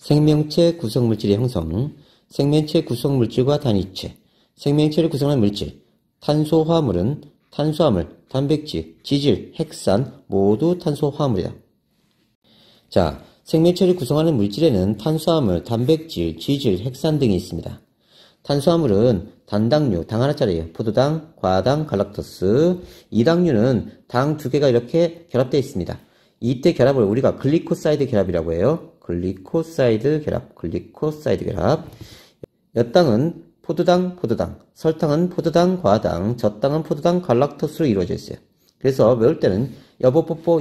생명체 구성물질의 형성, 생명체 구성물질과 단위체, 생명체를 구성하는 물질, 탄소화물은 탄수화물, 단백질, 지질, 핵산 모두 탄소화물이다. 자, 생명체를 구성하는 물질에는 탄수화물, 단백질, 지질, 핵산 등이 있습니다. 탄수화물은 단당류, 당 하나짜리예요. 포도당, 과당, 갈락토스. 이당류는 당 두 개가 이렇게 결합되어 있습니다. 이때 결합을 우리가 글리코사이드 결합이라고 해요. 글리코사이드 결합. 엿당은 포도당, 설탕은 포도당, 과당, 젖당은 포도당, 갈락토스로 이루어져 있어요. 그래서 외울 때는 엿뽀뽀,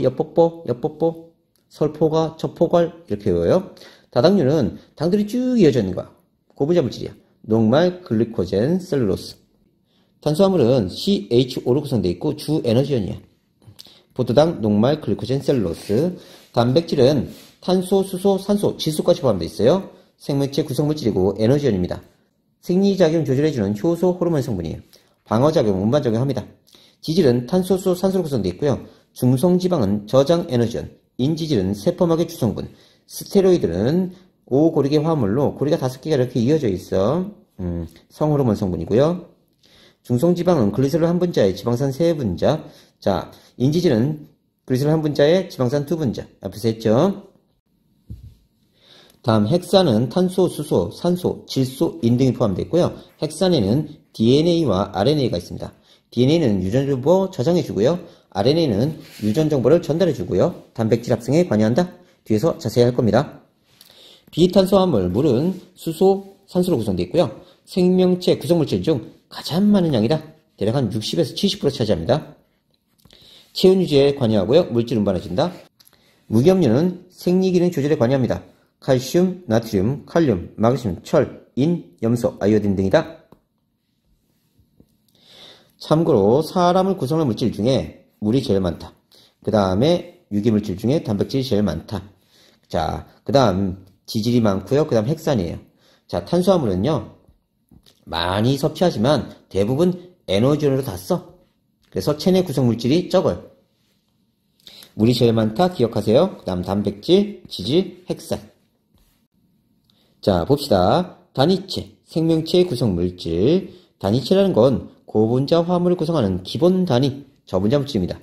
설포가, 젖포괄 이렇게 외워요. 다당류는 당들이 쭉 이어져 있는 거야. 고분자 물질이야. 녹말, 글리코젠, 셀룰로스. 탄수화물은 CHO로 구성되어 있고 주 에너지원이야. 포도당, 녹말, 글리코젠, 셀룰로스. 단백질은 탄소, 수소, 산소, 질소까지 포함되어 있어요. 생명체 구성물질이고 에너지원입니다. 생리작용 조절해주는 효소 호르몬 성분이에요. 방어작용, 운반작용합니다. 지질은 탄소, 수소, 산소로 구성되어 있고요. 중성지방은 저장 에너지원, 인지질은 세포막의 주성분, 스테로이드는 5고리계 화합물로 고리가 5개가 이렇게 이어져 있어. 성호르몬 성분이고요. 중성지방은 글리세롤 한 분자에 지방산 3분자. 자, 인지질은 글리세롤 한 분자에 지방산 2분자. 앞에서 했죠. 다음 핵산은 탄소, 수소, 산소, 질소, 인 등이 포함되어 있고요. 핵산에는 DNA와 RNA가 있습니다. DNA는 유전정보 저장해주고요. RNA는 유전정보를 전달해주고요. 단백질 합성에 관여한다. 뒤에서 자세히 할 겁니다. 비탄수화물, 물은 수소, 산소로 구성되어 있고요. 생명체 구성물질 중 가장 많은 양이다. 대략 한 60에서 70% 차지합니다. 체온 유지에 관여하고요. 물질 운반해준다. 무기염류는 생리기능 조절에 관여합니다. 칼슘, 나트륨, 칼륨, 마그슘, 철, 인, 염소, 아이오딘 등이다. 참고로 사람을 구성하는 물질 중에 물이 제일 많다. 그 다음에 유기물질 중에 단백질이 제일 많다. 자, 그 다음 지질이 많고요. 그 다음 핵산이에요. 자, 탄수화물은요, 많이 섭취하지만 대부분 에너지원으로 다 써. 그래서 체내 구성물질이 적어요. 물이 제일 많다. 기억하세요. 그 다음 단백질, 지질, 핵산. 자, 봅시다. 단위체, 생명체의 구성물질. 단위체라는 건 고분자 화합물을 구성하는 기본 단위, 저분자 물질입니다.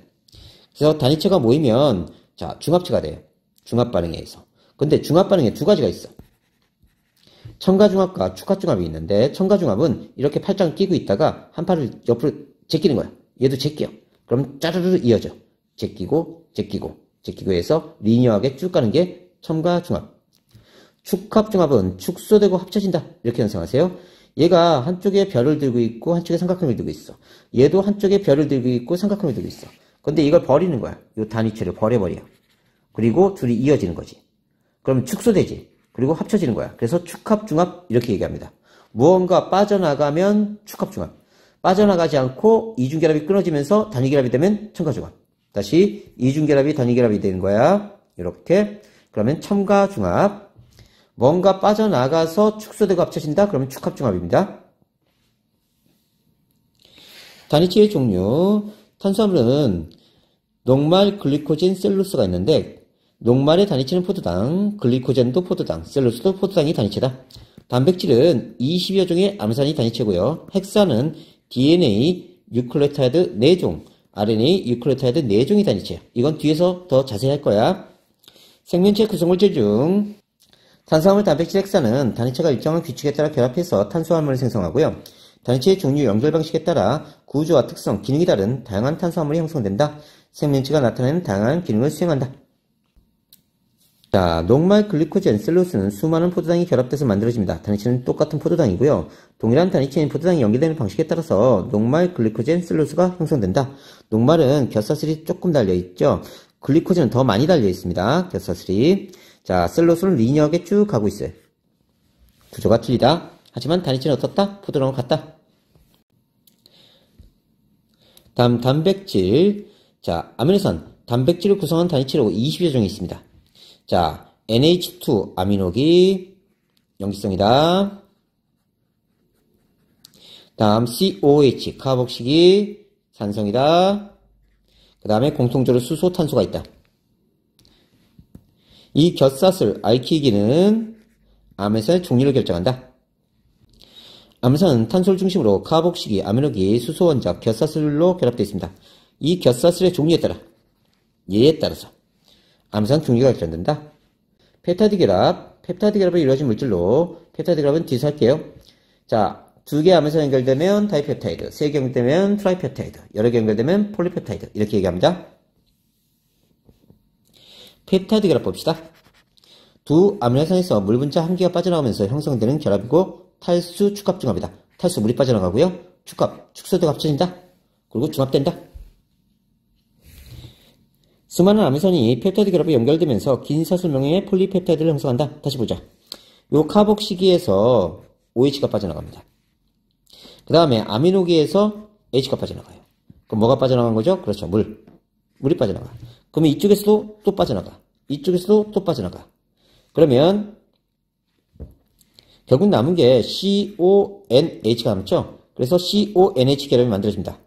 그래서 단위체가 모이면 자, 중합체가 돼요. 중합반응에 의해서. 근데 중합반응에 두 가지가 있어. 첨가중합과 축합중합이 있는데 첨가중합은 이렇게 팔짱을 끼고 있다가 한 팔을 옆으로 제끼는 거야. 얘도 제껴. 그럼 짜르르 이어져. 제끼고 해서 리니어하게 쭉 가는 게 첨가중합. 축합중합은 축소되고 합쳐진다. 이렇게 연상하세요. 얘가 한쪽에 별을 들고 있고 한쪽에 삼각형을 들고 있어. 얘도 한쪽에 별을 들고 있고 삼각형을 들고 있어. 근데 이걸 버리는 거야. 이 단위체를 버려버려. 그리고 둘이 이어지는 거지. 그럼 축소되지. 그리고 합쳐지는 거야. 그래서 축합중합 이렇게 얘기합니다. 무언가 빠져나가면 축합중합. 빠져나가지 않고 이중결합이 끊어지면서 단위결합이 되면 첨가중합. 다시 이중결합이 단위결합이 되는 거야. 이렇게. 그러면 첨가중합. 뭔가 빠져나가서 축소되고 합쳐진다? 그러면 축합중합입니다. 단위체의 종류. 탄수화물은 녹말, 글리코젠, 셀룰로스가 있는데 녹말의 단위체는 포도당, 글리코젠도 포도당, 셀룰로스도 포도당이 단위체다. 단백질은 20여 종의 아미노산이 단위체고요. 핵산은 DNA, 유클레오타이드 4종, RNA, 유클레오타이드 4종이 단위체야. 이건 뒤에서 더 자세히 할 거야. 생명체 구성물질 중 탄수화물, 단백질, 핵산은 단위체가 일정한 규칙에 따라 결합해서 탄수화물을 생성하고요. 단위체의 종류, 연결 방식에 따라 구조와 특성, 기능이 다른 다양한 탄수화물이 형성된다. 생명체가 나타내는 다양한 기능을 수행한다. 자, 녹말, 글리코젠, 셀룰로스는 수많은 포도당이 결합돼서 만들어집니다. 단위체는 똑같은 포도당이고요. 동일한 단위체인 포도당이 연결되는 방식에 따라서 녹말, 글리코젠, 셀룰로스가 형성된다. 녹말은 곁사슬이 조금 달려있죠. 글리코젠은 더 많이 달려있습니다. 곁사슬이. 자, 셀룰로스는 리니어하게 쭉 가고 있어요. 구조가 틀리다. 하지만 단위체는 어떻다? 포도당과 같다. 다음 단백질. 자, 아미노산. 단백질을 구성한 단위체로 20여 종이 있습니다. 자, NH2 아미노기 염기성이다. 다음 COH 카복식이 산성이다. 그 다음에 공통적으로 수소, 탄소가 있다. 이 곁사슬 알키기는 아미노산의 종류를 결정한다. 아미노산은 탄소를 중심으로 카복식이, 아미노기, 수소 원자, 결사슬로 결합되어 있습니다. 이 결사슬의 종류에 따라, 예에 따라서 아미노산 종류가 결정된다. 펩타이드 결합, 펩타이드 결합으로 이루어진 물질로, 펩타이드 결합은 뒤에서 할게요. 자, 2개 아미노산 연결되면 다이펩타이드, 3개 연결되면 트라이펩타이드, 여러 개 연결되면 폴리펩타이드, 이렇게 얘기합니다. 펩타이드 결합 봅시다. 두 아미노산에서 물 분자 한 개가 빠져나오면서 형성되는 결합이고, 탈수, 축합, 중합이다. 탈수, 물이 빠져나가고요. 축합, 축소도가 합쳐진다. 그리고 중합된다. 수많은 아미노산이 펩타이드 결합에 연결되면서 긴 사슬명의 폴리펩타이드를 형성한다. 다시 보자. 요 카복시기에서 OH가 빠져나갑니다. 그 다음에 아미노기에서 H가 빠져나가요. 그럼 뭐가 빠져나간 거죠? 그렇죠. 물이 빠져나가. 그러면 이쪽에서도 또 빠져나가. 이쪽에서도 또 빠져나가. 그러면 결국 남은 게 CONH가 남죠? 그래서 CONH 결합이 만들어집니다.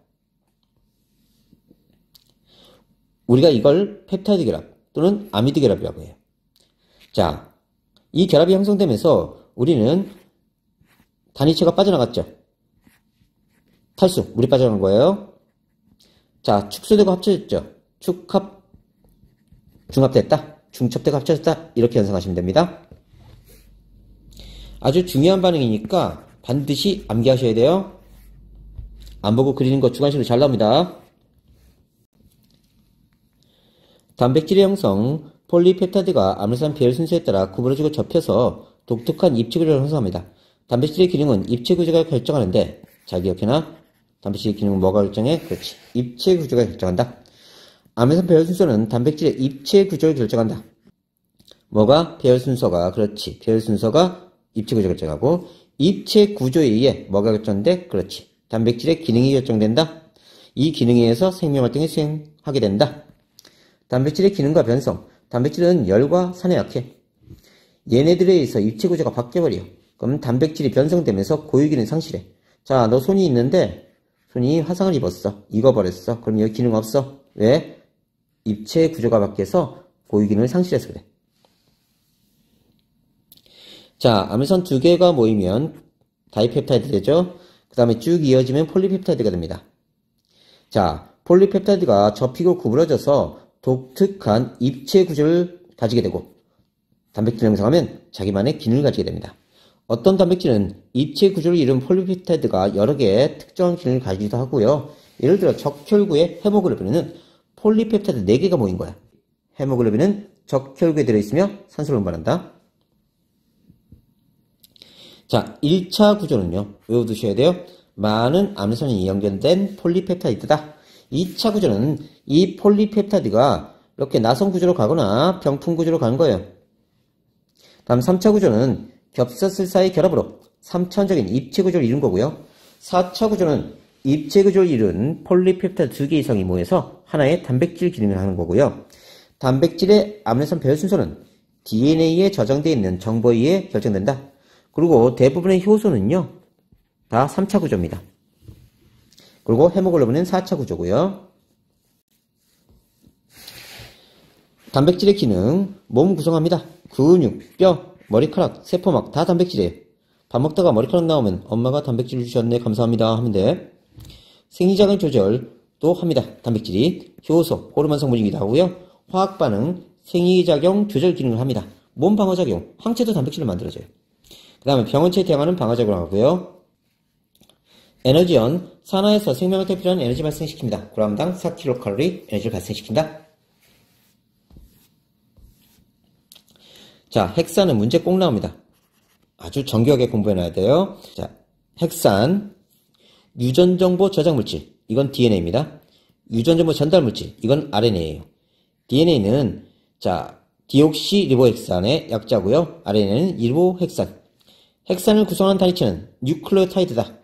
우리가 이걸 펩타이드 결합 또는 아미드 결합이라고 해요. 자, 이 결합이 형성되면서 우리는 단위체가 빠져나갔죠? 탈수, 물이 빠져나간 거예요. 자, 축소되고 합쳐졌죠? 축합, 중합됐다. 중첩되고 합쳐졌다. 이렇게 연상하시면 됩니다. 아주 중요한 반응이니까 반드시 암기하셔야 돼요. 안 보고 그리는 거 주관식으로 잘 나옵니다. 단백질의 형성, 폴리펩타이드가 아미노산 배열 순서에 따라 구부러지고 접혀서 독특한 입체 구조를 형성합니다. 단백질의 기능은 입체 구조가 결정하는데, 잘 기억해놔. 단백질의 기능은 뭐가 결정해? 그렇지. 입체 구조가 결정한다. 아미노산 배열 순서는 단백질의 입체 구조를 결정한다. 뭐가? 배열 순서가, 그렇지. 배열 순서가 입체 구조를 결정하고, 입체 구조에 의해 뭐가 결정돼? 그렇지. 단백질의 기능이 결정된다. 이 기능에 의해서 생명활동이 수행하게 된다. 단백질의 기능과 변성. 단백질은 열과 산에 약해. 얘네들에 의해서 입체 구조가 바뀌어버려. 그럼 단백질이 변성되면서 고유기능 상실해. 자, 너 손이 있는데 손이 화상을 입었어. 익어버렸어. 그럼 여기 기능 없어. 왜? 입체 구조가 바뀌어서 고유기능을 상실해서 그래. 자, 아미노산 2개가 모이면 다이펩타이드 되죠. 그 다음에 쭉 이어지면 폴리펩타이드가 됩니다. 자, 폴리펩타이드가 접히고 구부러져서 독특한 입체 구조를 가지게 되고, 단백질을 형성하면 자기만의 기능을 가지게 됩니다. 어떤 단백질은 입체 구조를 이룬 폴리펩타이드가 여러 개의 특정한 기능을 가지기도 하고요. 예를 들어 적혈구의 헤모글로빈은 폴리펩타이드 4개가 모인 거야. 헤모글로빈은 적혈구에 들어있으며 산소를 운반한다. 자, 1차 구조는요. 외워두셔야 돼요. 많은 아미노산이 연결된 폴리펩타이드다. 2차 구조는 이 폴리펩타이드가 이렇게 나선 구조로 가거나 병풍 구조로 가는 거예요. 다음 3차 구조는 겹사슬 사이 결합으로 3차원적인 입체 구조를 이룬 거고요. 4차 구조는 입체 구조를 이룬 폴리펩타이드 2개 이상이 모여서 하나의 단백질 기능을 하는 거고요. 단백질의 아미노산 배열 순서는 DNA에 저장되어 있는 정보에 의해 결정된다. 그리고 대부분의 효소는요, 다 3차 구조입니다. 그리고 헤모글로빈은 4차 구조고요. 단백질의 기능, 몸 구성합니다. 근육, 뼈, 머리카락, 세포막 다 단백질이에요. 밥 먹다가 머리카락 나오면 엄마가 단백질을 주셨네 감사합니다 하면 돼. 생리작용 조절도 합니다. 단백질이 효소, 호르몬 성분이기도 하고요. 화학반응, 생리작용 조절 기능을 합니다. 몸 방어작용, 항체도 단백질을 만들어줘요. 그 다음에 병원체에 대항하는 방어작용을 하고요. 에너지원, 산화에서 생명활동에 필요한 에너지 발생시킵니다. g당 4kcal 에너지를 발생시킨다. 자, 헥산은 문제 꼭 나옵니다. 아주 정교하게 공부해놔야 돼요. 자, 헥산, 유전정보 저장물질, 이건 DNA입니다. 유전정보 전달물질, 이건 RNA예요. DNA는 자, 디옥시리보헥산의 약자고요. RNA는 리보헥산. 헥산을 구성하는 단위체는 뉴클레오타이드다.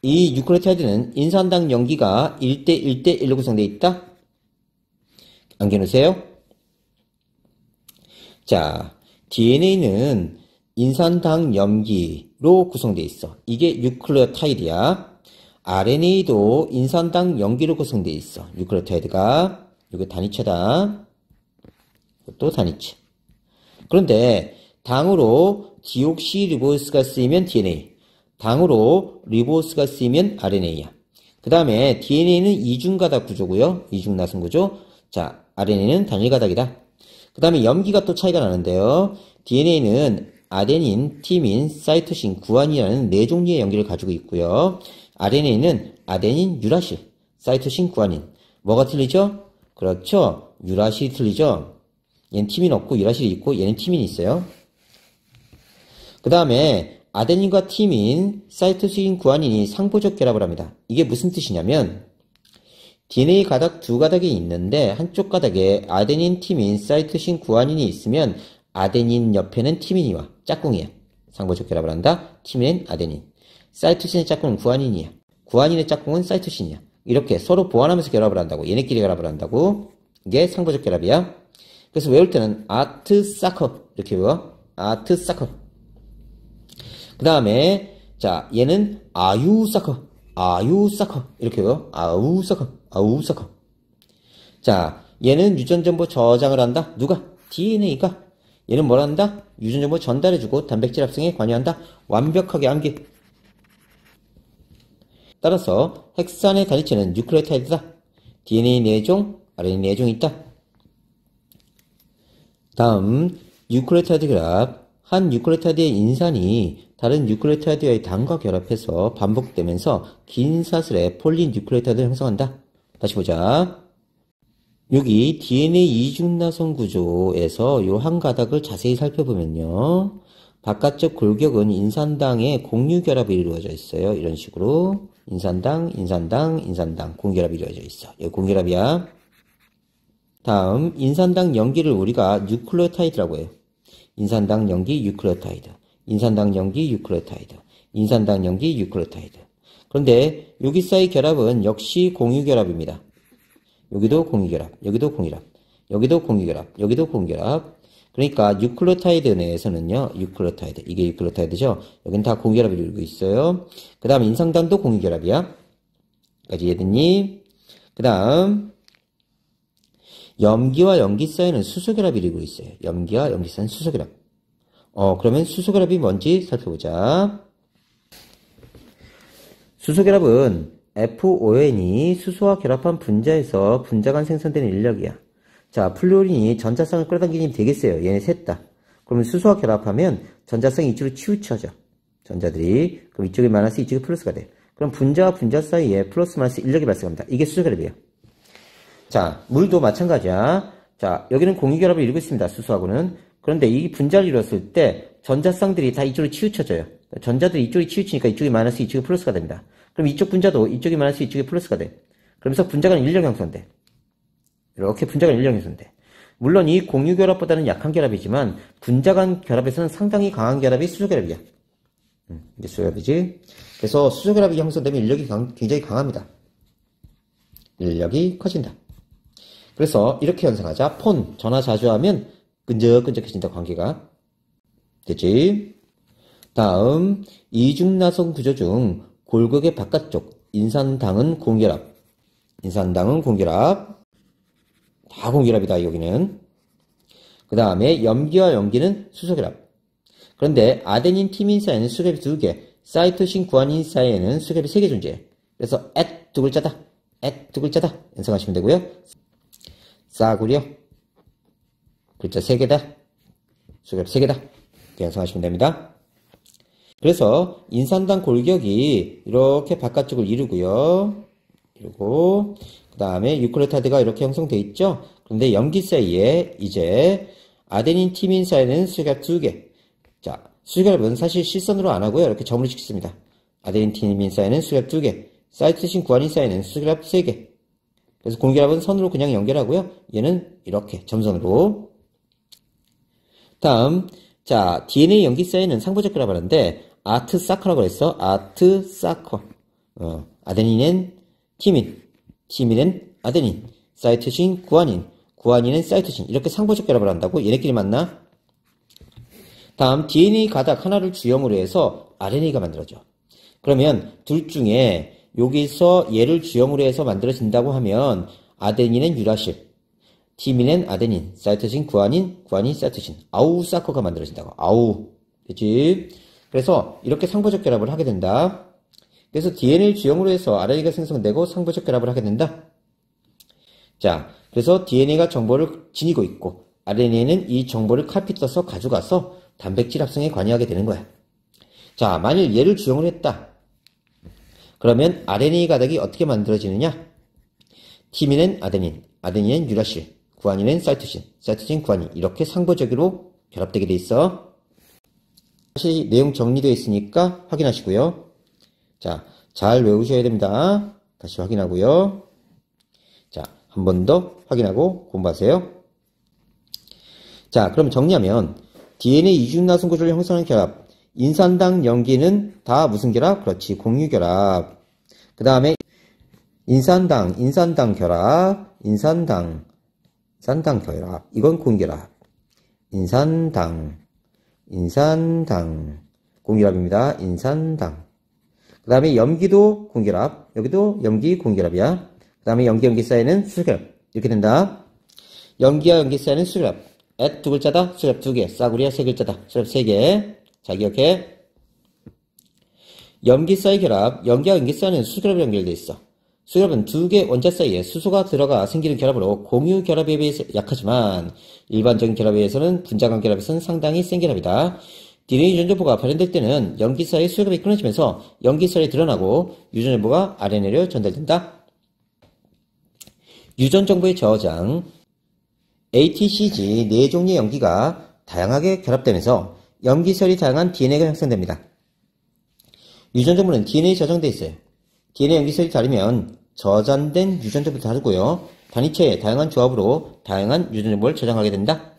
이 뉴클레오타이드는 인산당 염기가 1대1대1로 구성되어 있다. 안겨놓으세요. 자, DNA는 인산당 염기로 구성되어 있어. 이게 뉴클레오타이드야. RNA도 인산당 염기로 구성되어 있어. 뉴클레오타이드가. 이거 단위체다. 이것도 단위체. 그런데 당으로 디옥시리보스가 쓰이면 DNA, 당으로 리보스가 쓰이면 RNA야. 그 다음에 DNA는 이중가닥 구조고요. 이중나선 구조. 자, RNA는 단일가닥이다. 그 다음에 염기가 또 차이가 나는데요. DNA는 아데닌, 티민, 사이토신, 구안이라는 네 종류의 염기를 가지고 있고요. RNA는 아데닌, 유라실, 사이토신, 구아닌. 뭐가 틀리죠? 그렇죠. 유라실이 틀리죠. 얘는 티민 없고 유라실이 있고 얘는 티민이 있어요. 그 다음에 아데닌과 티민, 사이토신, 구아닌이 상보적 결합을 합니다. 이게 무슨 뜻이냐면 DNA 가닥 두 가닥이 있는데 한쪽 가닥에 아데닌, 티민, 사이토신, 구아닌이 있으면 아데닌 옆에는 티민이 와. 짝꿍이야. 상보적 결합을 한다. 티민은 아데닌. 사이토신의 짝꿍은 구아닌이야. 구아닌의 짝꿍은 사이토신이야. 이렇게 서로 보완하면서 결합을 한다고. 얘네끼리 결합을 한다고. 이게 상보적 결합이야. 그래서 외울 때는 아트사커 이렇게 외워. 아트사커. 그 다음에 자 얘는 아유사커. 아유사커 이렇게 외워. 아우사커. 아우사커. 자 얘는 유전정보 저장을 한다. 누가? DNA가. 얘는 뭘 한다? 유전정보 전달해주고 단백질 합성에 관여한다. 완벽하게 암기. 따라서 핵산의 단위체는 뉴클레오타이드다. DNA 4종, RNA 4종이 있다. 다음 뉴클레오타이드 결합. 한 뉴클레오타이드의 인산이 다른 뉴클레오타이드의 당과 결합해서 반복되면서 긴 사슬의 폴리뉴클레오타이드를 형성한다. 다시 보자. 여기 DNA 이중나선 구조에서 요 한 가닥을 자세히 살펴보면요. 바깥쪽 골격은 인산당의 공유결합이 이루어져 있어요. 이런 식으로 인산당, 인산당, 인산당 공결합이 이루어져 있어. 여기 공결합이야. 다음 인산당 염기를 우리가 뉴클레오타이드라고 해요. 인산당 염기 뉴클레오타이드, 인산당 염기 뉴클레오타이드, 인산당 염기 뉴클레오타이드. 그런데 여기 사이 결합은 역시 공유결합입니다. 여기도 공유결합, 여기도 공유결합, 여기도 공유결합, 여기도 공유결합. 그러니까 뉴클레오타이드 내에서는요, 뉴클레오타이드, 이게 뉴클레오타이드죠. 여기는 다 공유결합을 이루고 있어요. 그 다음 인산당도 공유결합이야. 여기까지 이해됐니? 그 다음 염기와 염기 사이는 수소결합이 이루고 있어요. 염기와 염기 사이는 수소결합. 그러면 수소결합이 뭔지 살펴보자. 수소결합은 FON이 수소와 결합한 분자에서 분자간 생성되는 인력이야. 자, 플루오린이 전자쌍을 끌어당기는 힘이 되겠어요. 얘네 셋 다. 그러면 수소와 결합하면 전자쌍이 이쪽으로 치우쳐져. 전자들이. 그럼 이쪽에 마이너스, 이쪽에 플러스가 돼. 그럼 분자와 분자 사이에 플러스 마이너스 인력이 발생합니다. 이게 수소결합이에요. 자, 물도 마찬가지야. 자, 여기는 공유결합을 이루고 있습니다. 수소하고는. 그런데 이 분자를 이뤘을 때 전자쌍들이 다 이쪽으로 치우쳐져요. 전자들이 이쪽에 치우치니까 이쪽이 마이너스, 이쪽이 플러스가 됩니다. 그럼 이쪽 분자도 이쪽이 마이너스, 이쪽이 플러스가 돼. 그러면서 분자간 인력 형성돼. 이렇게 분자간 인력 형성돼. 물론 이 공유결합보다는 약한 결합이지만 분자간 결합에서는 상당히 강한 결합이 수소결합이야. 이게 수소결합이지. 그래서 수소결합이 형성되면 인력이 굉장히 강합니다. 인력이 커진다. 그래서 이렇게 형성하자. 폰, 전화 자주 하면 끈적끈적해진다. 관계가. 됐지? 다음 이중나선 구조 중 골격의 바깥쪽 인산당은 공결합. 인산당은 공결합. 다 공결합이다. 여기는. 그 다음에 염기와 염기는 수소결합. 그런데 아데닌, 티민 사이에는 수결합이 2개, 사이토신, 구아닌 사이에는 수결합이 3개 존재해. 그래서 앳 두 글자다. 앳 두 글자다. 연상하시면 되고요. 싸구려. 글자 3개다. 수결합 3개다. 이렇게 연상하시면 됩니다. 그래서 인산당 골격이 이렇게 바깥쪽을 이루고요. 이루고 그 다음에 뉴클레오타이드가 이렇게 형성되어 있죠. 그런데 염기 사이에 이제 아데닌, 티민 사이에는 수결합 2개. 자, 수결합은 사실 실선으로 안 하고요. 이렇게 점으로 찍습니다. 아데닌, 티민 사이에는 수결합 2개. 사이토신, 구아닌 사이에는 수결합 3개. 그래서 공결합은 선으로 그냥 연결하고요. 얘는 이렇게 점선으로. 다음, 자, DNA 염기 사이에는 상보적 결합을 하는데 아트사커라고 했어. 아트사커. 아데닌은 티민, 티민은 아데닌, 사이토신, 구아닌, 구아닌은 사이토신. 이렇게 상보적 결합을 한다고? 얘네끼리 만나? 다음 DNA 가닥 하나를 주염으로 해서 RNA가 만들어져. 그러면 둘 중에 여기서 얘를 주염으로 해서 만들어진다고 하면 아데닌은 유라실, 티민엔 아데닌, 사이토신, 구아닌, 구아닌, 사이토신. 아우사커가 만들어진다고. 아우. 그치? 그래서 이렇게 상부적 결합을 하게 된다. 그래서 DNA 주형으로 해서 RNA가 생성되고 상부적 결합을 하게 된다. 자, 그래서 DNA가 정보를 지니고 있고 RNA는 이 정보를 카피 떠서 가져가서 단백질 합성에 관여하게 되는 거야. 자, 만일 얘를 주형으로 했다. 그러면 RNA 가닥이 어떻게 만들어지느냐? 티민엔 아데닌, 아데닌엔 유라실, 구아닌엔 사이토신, 사이토신 구아닌 이렇게 상부적으로 결합되게 돼 있어. 다시 내용 정리되어 있으니까 확인하시고요. 자, 잘 외우셔야 됩니다. 다시 확인하고요. 자, 한 번 더 확인하고 공부하세요. 자, 그럼 정리하면 DNA 이중나선 구조를 형성하는 결합, 인산당 염기는 다 무슨 결합? 그렇지, 공유결합. 그 다음에 인산당 결합, 인산당 결합. 이건 공유결합. 인산당 공유결합입니다. 인산당. 그 다음에 염기도 공유결합. 여기도 염기 공유결합이야. 그 다음에 염기 사이에는 수결합. 이렇게 된다. 염기와 염기 사이에는 수결합. 두 글자다. 수결합 2개. 싸구리야 3글자다. 수결합 3개. 자, 기억해. 염기 사이 결합. 염기와 염기 사이는 수결합으로 연결되어 있어. 수결합은 2개 원자 사이에 수소가 들어가 생기는 결합으로 공유 결합에 비해서 약하지만 일반적인 결합에 비해서는 분자간 결합에서는 상당히 센 결합이다. DNA 유전정보가 발현될 때는 염기 사이의 수결합이 끊어지면서 염기 사이에 드러나고 유전정보가 RNA로 전달된다. 유전정보의 저장. ATCG 4종류의 염기가 다양하게 결합되면서 염기설이 다양한 DNA가 형성됩니다. 유전정보는 DNA에 저장되어 있어요. DNA 염기설이 다르면 저장된 유전정보도 다르고요. 단위체의 다양한 조합으로 다양한 유전정보를 저장하게 된다.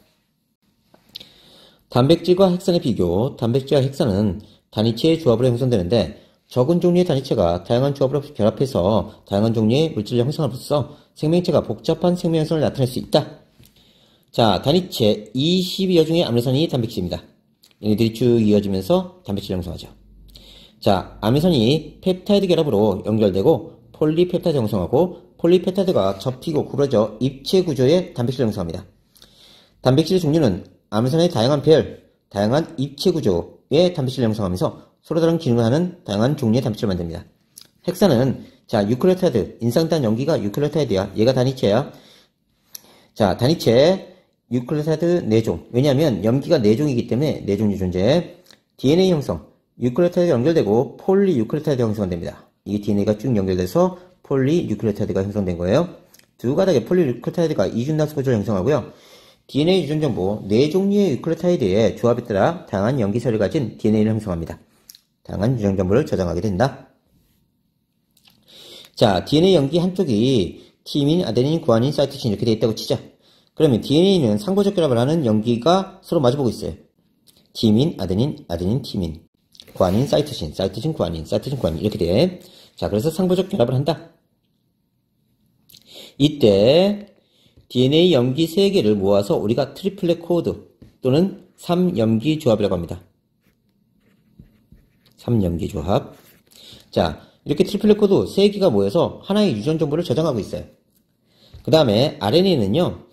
단백질과 핵산의 비교. 단백질과 핵산은 단위체의 조합으로 형성되는데 적은 종류의 단위체가 다양한 조합으로 결합해서 다양한 종류의 물질을 형성함으로써 생명체가 복잡한 생명 형성을 나타낼 수 있다. 자, 단위체 22여 종의 아미노산이 단백질입니다. 얘네들이 쭉 이어지면서 단백질을 형성하죠. 자, 아미노산이 펩타이드 결합으로 연결되고 폴리펩타이드 형성하고 폴리펩타이드가 접히고 구부러져 입체 구조의 단백질을 형성합니다. 단백질의 종류는 아미노산의 다양한 배열, 다양한 입체 구조의 단백질을 형성하면서 서로 다른 기능을 하는 다양한 종류의 단백질을 만듭니다. 핵산은 자, 유클레오타이드, 인상단 염기가 유클레오타이드야. 얘가 단위체야. 자, 단위체 유클레오타이드 4종. 왜냐하면 염기가 4종이기 때문에 4종류 존재. DNA 형성. 유클레오타이드 연결되고 폴리유클레오타이드 형성이 됩니다. 이 DNA가 쭉 연결돼서 폴리유클레오타이드가 형성된 거예요. 두 가닥의 폴리유클레오타이드가 이중나선 구조를 형성하고요. DNA 유전정보 4종류의 유클레오타이드의 조합에 따라 다양한 염기설을 가진 DNA를 형성합니다. 다양한 유전정보를 저장하게 된다. 자, DNA 염기 한쪽이 티민, 아데닌, 구아닌, 사이토신 이렇게 되어 있다고 치자. 그러면 DNA는 상부적 결합을 하는 염기가 서로 마주보고 있어요. 티민, 아데닌, 아데닌, 티민. 구아닌, 사이토신, 사이토신, 구아닌, 사이토신, 구아닌 이렇게 돼. 자, 그래서 상부적 결합을 한다. 이때 DNA 염기 3개를 모아서 우리가 트리플렛 코드 또는 3염기 조합이라고 합니다. 3염기 조합. 자, 이렇게 트리플렛 코드 3개가 모여서 하나의 유전 정보를 저장하고 있어요. 그 다음에 RNA는요,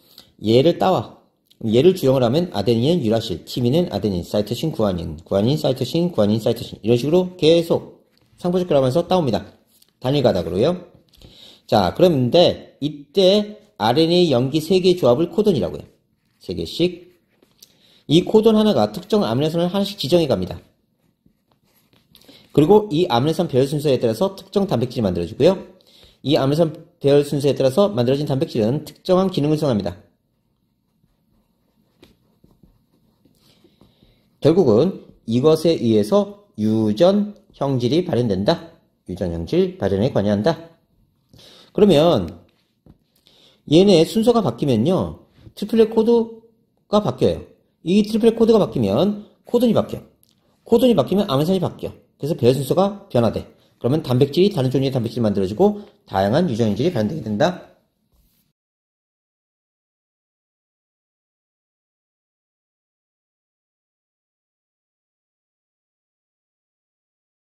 얘를 따와. 얘를 주형을 하면 아데닌은 유라실, 티민은 아데닌, 사이토신, 구아닌, 구아닌, 사이토신, 구아닌, 사이토신 이런 식으로 계속 상부적 결합하면서 따옵니다. 단일 가닥으로요. 자, 그런데 이때 RNA 염기 3개의 조합을 코돈이라고 해요. 3개씩. 이 코돈 하나가 특정 아미노산을 하나씩 지정해 갑니다. 그리고 이 아미노산 배열 순서에 따라서 특정 단백질이 만들어지고요. 이 아미노산 배열 순서에 따라서 만들어진 단백질은 특정한 기능을 수행합니다. 결국은 이것에 의해서 유전 형질이 발현된다. 유전 형질 발현에 관여한다. 그러면 얘네 순서가 바뀌면요. 트리플렛 코드가 바뀌어요. 이 트리플렛 코드가 바뀌면 코돈이 바뀌어. 코돈이 바뀌면 아미노산이 바뀌어. 그래서 배열 순서가 변화돼. 그러면 단백질이 다른 종류의 단백질이 만들어지고 다양한 유전 형질이 발현되게 된다.